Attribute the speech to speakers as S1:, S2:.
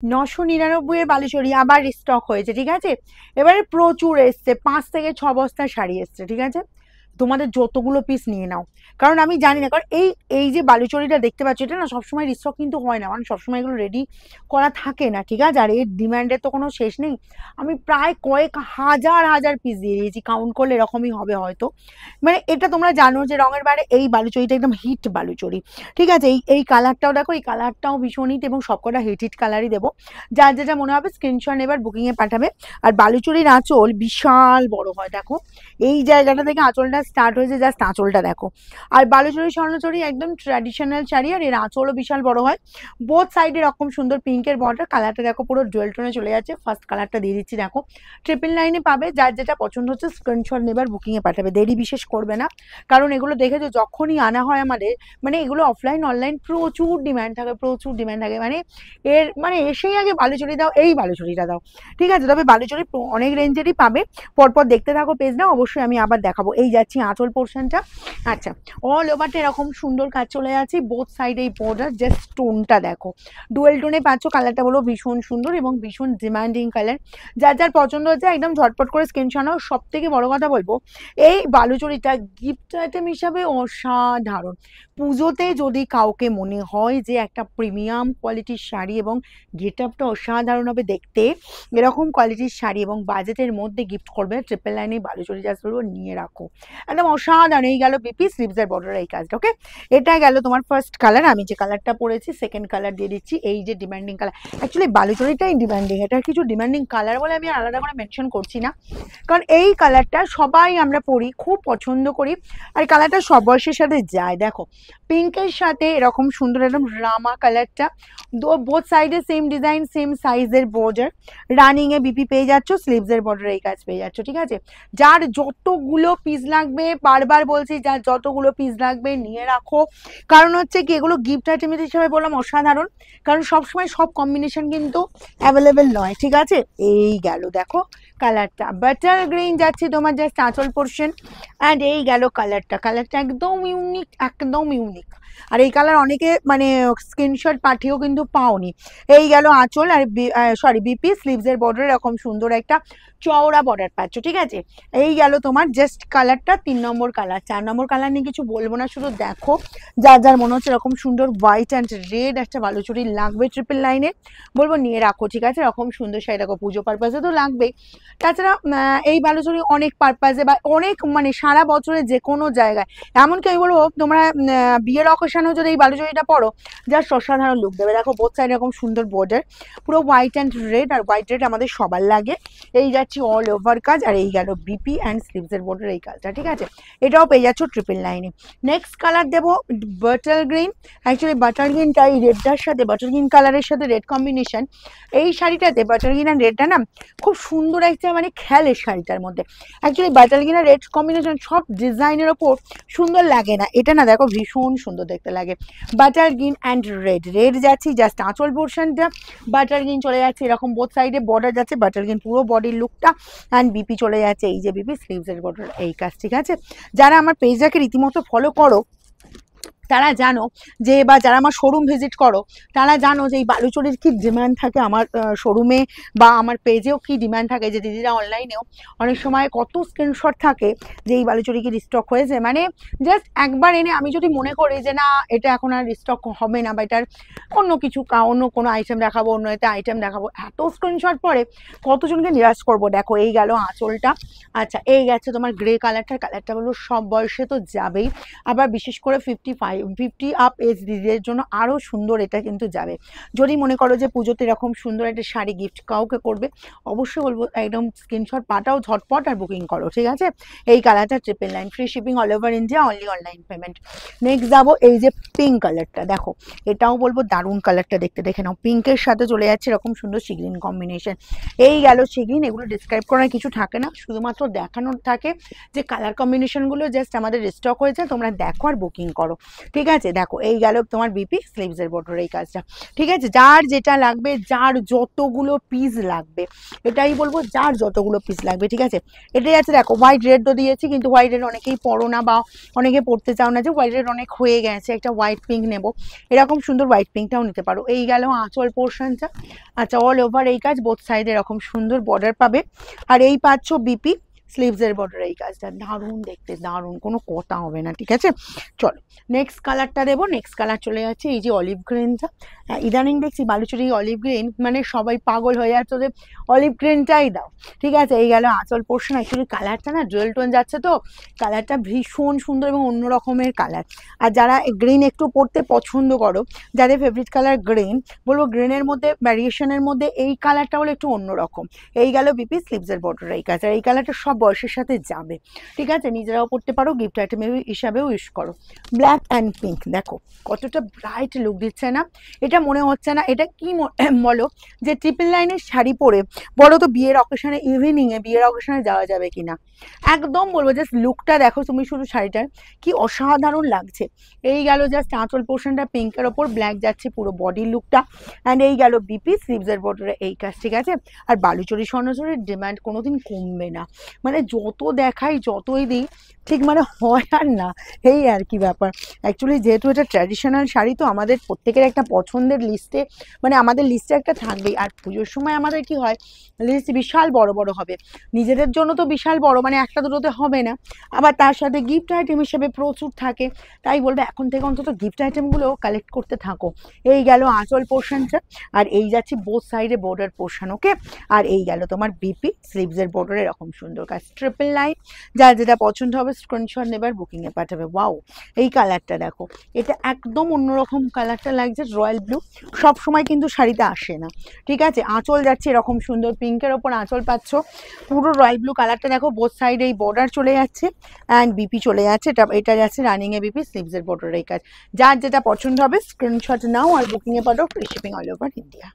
S1: 999 এর বালুচরী আবার স্টক হয়েছে, ঠিক আছে। এবারে প্রচুর এসছে, 5 থেকে 6 বস্তা শাড়ি এসছে, ঠিক আছে। তোমাদের যতগুলো পিস নিয়ে নাও, কারণ আমি জানি না, কারণ এই এই যে বালুচরীটা দেখতে পাচ্ছ এটা না সবসময় রিস্টক কিন্তু হয় না, মানে সবসময় এগুলো রেডি করা থাকে না, ঠিক আছে। আর এর ডিমান্ডের তো কোনো শেষ নেই। আমি প্রায় কয়েক হাজার হাজার পিস দিয়ে দিয়েছি, কাউন্ট করলে এরকমই হবে হয়তো। মানে এটা তোমরা জানো যে রঙের বাইরে এই বালুচরীটা একদম হিট বালুচরী, ঠিক আছে। এই কালারটাও দেখো, এই কালারটাও ভীষণ হিট এবং সবকটা হিট হিট কালারই দেবো। যার যেটা মনে হবে স্ক্রিনশট এবার বুকিংয়ে পাঠাবে। আর বালুচরীর আঁচল বিশাল বড় হয়, দেখো এই জায়গাটা থেকে আঁচলটা স্টার্ট হয়েছে, জাস্ট আঁচলটা দেখো। আর বালুচরী স্বর্ণচরী একদম ট্র্যাডিশনাল শাড়ি, আর এর আঁচলও বিশাল বড় হয়। বোথ সাইডে এরকম সুন্দর পিঙ্কের বর্ডার, কালারটা দেখো পুরো ডুয়েল টোনে চলে যাচ্ছে। ফার্স্ট কালারটা দিয়ে দিচ্ছি, দেখো 999 পাবে। যার যেটা পছন্দ হচ্ছে স্ক্রিনশট নেবার বুকিংয়ে পাঠাবে, দেরি বিশেষ করবে না। কারণ এগুলো দেখেছো যখনই আনা হয় আমাদের, মানে এগুলো অফলাইন অনলাইন প্রচুর ডিমান্ড থাকে, প্রচুর ডিমান্ড থাকে। মানে এর মানে এসেই আগে বালুচরী দাও, এই বালুচরীটা দাও, ঠিক আছে। তবে বালুচরী অনেক রেঞ্জেরই পাবে, পরপর দেখতে থাকো পেজটা, অবশ্যই আমি আবার দেখাবো। এই যাচ্ছি আঁচল পোর্শনটা। আচ্ছা, অল ওভারটা এরকম সুন্দর কাজ চলে যাচ্ছে, বোথ সাইডে এই বর্ডার, জাস্ট টোনটা দেখো ডুয়েল টোনে পাচ্ছ। কালারটা বলো ভীষণ সুন্দর এবং ভীষণ ডিমান্ডিং কালার। যার যার পছন্দ হচ্ছে একদম ঝটপট করে স্ক্রিনশট নাও। সব থেকে বড় কথা বলবো, এই বালুচরীটা গিফট আইটেম হিসাবে অসাধারণ। পুজোতে যদি কাউকে মনে হয় যে একটা প্রিমিয়াম কোয়ালিটির শাড়ি এবং গেট আপটা অসাধারণ হবে দেখতে, এরকম কোয়ালিটির শাড়ি এবং বাজেটের মধ্যে গিফট করবে, 999 বালুচরী জাস্ট বলবো নিয়ে রাখো, একদম অসাধারণ। এই গেল বিপি স্লিভসের বর্ডার এই কাজটা, ওকে। এটা গেল তোমার ফার্স্ট কালার। আমি যে কালারটা পরেছি সেকেন্ড কালার দিয়ে দিচ্ছি, এই যে ডিমান্ডিং কালার। অ্যাকচুয়ালি বালুচরীটাই ডিমান্ডিং, এটার কিছু ডিমান্ডিং কালার বলে আমি আলাদা করে মেনশন করছি না, কারণ এই কালারটা সবাই আমরা পরি, খুব পছন্দ করি। আর কালারটা সব বয়সের সাথে যায়, দেখো পিঙ্কের সাথে এরকম সুন্দর একদম রামা কালারটা, বোথ সাইডে সেম ডিজাইন সেম সাইজের বর্ডার, রানিং এ বিপি পেয়ে যাচ্ছ, স্লিভসের বর্ডার এই কাজ পেয়ে যাচ্ছ, ঠিক আছে। যার যতগুলো পিস লাগবে, বারবার বলছি, যার যতগুলো পিস লাগবে নিয়ে রাখো। কারণ হচ্ছে কি, এগুলো গিফট আইটেম হিসেবে বললাম অসাধারণ, কারণ সবসময় সব কম্বিনেশন কিন্তু অ্যাভেলেবেল নয়, ঠিক আছে। এই গেল দেখো কালারটা, বাটার গ্রিন যাচ্ছে তোমার জাস্ট আঁচল পোর্শন। অ্যান্ড এই গেল কালারটা, কালারটা একদম ইউনিক, একদম ইউনিক। আর এই কালার অনেকে মানে স্ক্রিনশট পাঠিয়েও কিন্তু পাওনি। এই গেল আঁচল, আর সরি বিপি স্লিভসের বর্ডার এরকম সুন্দর একটা চওড়া বর্ডার পাচ্ছ, ঠিক আছে। এই গেল তোমার জাস্ট কালারটা, 3 নম্বর কালার। 4 নম্বর কালার নিয়ে কিছু বলবো না, শুধু দেখো যার যার মনে হচ্ছে এরকম সুন্দর হোয়াইট অ্যান্ড রেড একটা বালুচরী লাগবে 999, বলবো নিয়ে রাখো, ঠিক আছে। এরকম সুন্দর শাড়ি দেখো, পুজো পারপাসে তো লাগবেই। তাছাড়া এই বালুচরী অনেক পারপাসে বা অনেক মানে সারা বছরে যে কোনো জায়গায়, এমনকি আমি বলবো তোমরা বিয়ের অকেশনেও যদি এই বালুচরীটা পরো জাস্ট অসাধারণ লুক দেবে। দেখো বোথ সাইড এরকম সুন্দর বর্ডার, পুরো হোয়াইট অ্যান্ড রেড, আর হোয়াইট রেড আমাদের সবার লাগে। এই যাচ্ছি অল ওভার কাজ, আর এই গেল বিপি অ্যান্ড স্লিভসের বর্ডার এই কাজটা, ঠিক আছে। এটাও পেয়ে যাচ্ছ 999। নেক্সট কালার দেবো বাটার গ্রিন। অ্যাকচুয়ালি বাটার গ্রিনটা এই রেডটার সাথে, বাটার গ্রিন কালারের সাথে রেড কম্বিনেশন, এই শাড়িটাতে বাটার গ্রিন আর রেডটা না খুব সুন্দর একটা মানে খেলে শাড়িটার মধ্যে। অ্যাকচুয়ালি বাটার গ্রিন আর রেড কম্বিনেশন সব ডিজাইনের ওপর সুন্দর লাগে না, এটা না দেখো ভীষণ সুন্দর দেখতে লাগে। Butter green and red, red যাচ্ছি জাস্ট আঁচল পোর্শনটা, বাটার গ্রিন চলে যাচ্ছে এরকম বোথ সাইডে বর্ডার যাচ্ছে, বাটার গ্রিন পুরো বডির লুকটা, অ্যান্ড বিপি চলে যাচ্ছে এই যে বিপি স্লিভসের বর্ডার এই কাজ, ঠিক আছে। যারা আমার পেজটাকে রীতিমতো ফলো করো তারা জানো যে, বা যারা আমার শোরুম ভিজিট করো তারা জানো যে এই বালুচরীর কি ডিমান্ড থাকে আমার শোরুমে বা আমার পেজেও কি ডিমান্ড থাকে, যে দিদিরা অনলাইনেও অনেক সময় কত স্ক্রিনশট থাকে যে এই বালুচরী কি রিস্টক হয়েছে। মানে জাস্ট একবার এনে আমি যদি মনে করি যে না এটা এখন আর রিস্টক হবে না, বা এটার অন্য কিছু অন্য কোনো আইটেম দেখাবো, অন্য একটা আইটেম দেখাবো, এত স্ক্রিনশট পরে কতজনকে নিরাশ করবো। দেখো এই গেল আঁচলটা। আচ্ছা, এই গেছে তোমার গ্রে কালারটা, কালারটা বলবো সব বয়সে তো যাবেই, আবার বিশেষ করে 50 আপ এজ দিদিদের জন্য আরও সুন্দর এটা কিন্তু যাবে। যদি মনে করো যে পুজোতে এরকম সুন্দর একটা শাড়ি গিফট কাউকে করবে, অবশ্যই বলবো একদম স্ক্রিনশট পাঠাও ঝটপট আর বুকিং করো, ঠিক আছে। এই কালারটা 999, free shipping all over India, only online payment. Next যাবো এই যে পিঙ্ক কালারটা, দেখো এটাও বলবো দারুণ কালারটা দেখতে, দেখে নাও পিঙ্কের সাথে চলে যাচ্ছে এরকম সুন্দর সিগ্রিন কম্বিনেশন। এই গেল সিগ্রিন, এগুলো ডিসক্রাইব করার কিছু থাকে না, শুধুমাত্র দেখানোর থাকে যে কালার কম্বিনেশনগুলো জাস্ট আমাদের স্টক হয়েছে, তোমরা দেখো আর বুকিং করো। ঠিক আছে, দেখো এই গেল তোমার বিপি স্লিভসের বর্ডার এই কাজটা। ঠিক আছে, যার যেটা লাগবে, যার যতগুলো পিস লাগবে, এটাই বলবো, যার যতগুলো পিস লাগবে। ঠিক আছে, এটাই আছে। দেখো হোয়াইট রেডও দিয়েছি, কিন্তু হোয়াইট রেড অনেকেই পরো না বা অনেকে পড়তে চাও না, যে হোয়াইট রেড অনেক হয়ে গেছে, একটা হোয়াইট পিঙ্ক নেবো, এরকম সুন্দর হোয়াইট পিঙ্কটাও নিতে পারো। এই গেল আঁচল পোর্শনটা। আচ্ছা, অল ওভার এই কাজ, বোথ সাইডে এরকম সুন্দর বর্ডার পাবে। আর এই পাচ্ছ বিপি স্লিভসের বর্ডার এই কাজটা, দারুণ দেখতে, দারুণ, কোনো কথা হবে না। ঠিক আছে, চলো নেক্সট কালারটা দেবো। নেক্সট কালার চলে যাচ্ছে এই যে অলিভ গ্রিনটা। ইদানিং দেখছি বালুচরি অলিভ গ্রিন, মানে সবাই পাগল হয়ে যাচ্ছে যে অলিভ গ্রিনটাই দাও। ঠিক আছে, এই গেল আঁচল পোর্শন। অ্যাকচুয়ালি কালারটা না জুয়েল টোন যাচ্ছে, তো কালারটা ভীষণ সুন্দর এবং অন্য রকমের কালার। আর যারা গ্রিন একটু পরতে পছন্দ করো, যাদের ফেভারিট কালার গ্রিন, বলবো গ্রিনের মধ্যে ভ্যারিয়েশনের মধ্যে এই কালারটা হলো একটু অন্যরকম। এই গেল বিপি স্লিভসের বর্ডার এই কাজ। আর এই কালারটা সব বয়সের সাথে যাবে। ঠিক আছে, নিজেরাও পড়তে পারো, গিফট আইটেম হিসাবেও ইউজ করো। ব্ল্যাক অ্যান্ড পিঙ্ক, দেখো কতটা ব্রাইট লুক দিচ্ছে না? এটা মনে হচ্ছে না এটা কি বলো, যে ট্রিপল লাইনের শাড়ি পরে বলো তো বিয়ের অকেশনে, ইভিনিংয়ে বিয়ের অকেশনে যাওয়া যাবে কিনা? একদম বলবো, জাস্ট লুকটা দেখো তুমি, শুধু শাড়িটার কি অসাধারণ লাগছে। এই গেল জাস্ট আঁচল পোর্শনটা, পিঙ্কের ওপর ব্ল্যাক যাচ্ছে পুরো বডি লুকটা। অ্যান্ড এই গেল বিপি স্লিভসের বর্ডারে এই কাজ। ঠিক আছে, আর বালুচরি স্বর্ণচুরির ডিমান্ড কোনোদিন কমবে না, মানে যত দেখাই যতই দিই ঠিক মানে হয় আর না, এই আর কি ব্যাপার। অ্যাকচুয়ালি যেহেতু এটা ট্র্যাডিশনাল শাড়ি, তো আমাদের প্রত্যেকের একটা পছন্দের লিস্টে, মানে আমাদের লিস্টে একটা থাকবেই। আর পুজোর সময় আমাদের কি হয়, লিস্ট বিশাল বড় বড় হবে, নিজেদের জন্য তো বিশাল বড়, মানে একটা দুটোতে হবে না, আবার তার সাথে গিফট আইটেম হিসেবে প্রচুর থাকে। তাই বলবো এখন থেকে অন্তত গিফট আইটেমগুলো কালেক্ট করতে থাকো। এই গেল আঁচল পোর্শনটা, আর এই যাচ্ছি বোথ সাইডে বর্ডার পোর্শন। ওকে, আর এই গেল তোমার বিপি স্লিভসের বর্ডার এরকম সুন্দর কাজ, ট্রিপল লাইন। যার যেটা পছন্দ হবে স্ক্রিনশট নেবার, বুকিংয়ে পাঠাবে। ওয়াও, এই কালারটা দেখো, এটা একদম অন্যরকম কালারটা লাগছে, রয়্যাল ব্লু। সব সময় কিন্তু শাড়িতে আসে না। ঠিক আছে, আঁচল যাচ্ছে এরকম সুন্দর পিঙ্কের ওপর আঁচল পাচ্ছ, পুরো রয়্যাল ব্লু কালারটা দেখো, বোথ সাইডে এই বর্ডার চলে যাচ্ছে অ্যান্ড বিপি চলে যাচ্ছে। এটা যাচ্ছে রানিংয়ে বিপি স্লিভসের বর্ডার এই কাজ। যার যেটা পছন্দ হবে স্ক্রিনশট নাও আর বুকিংয়ে পাঠাও, free shipping all over India.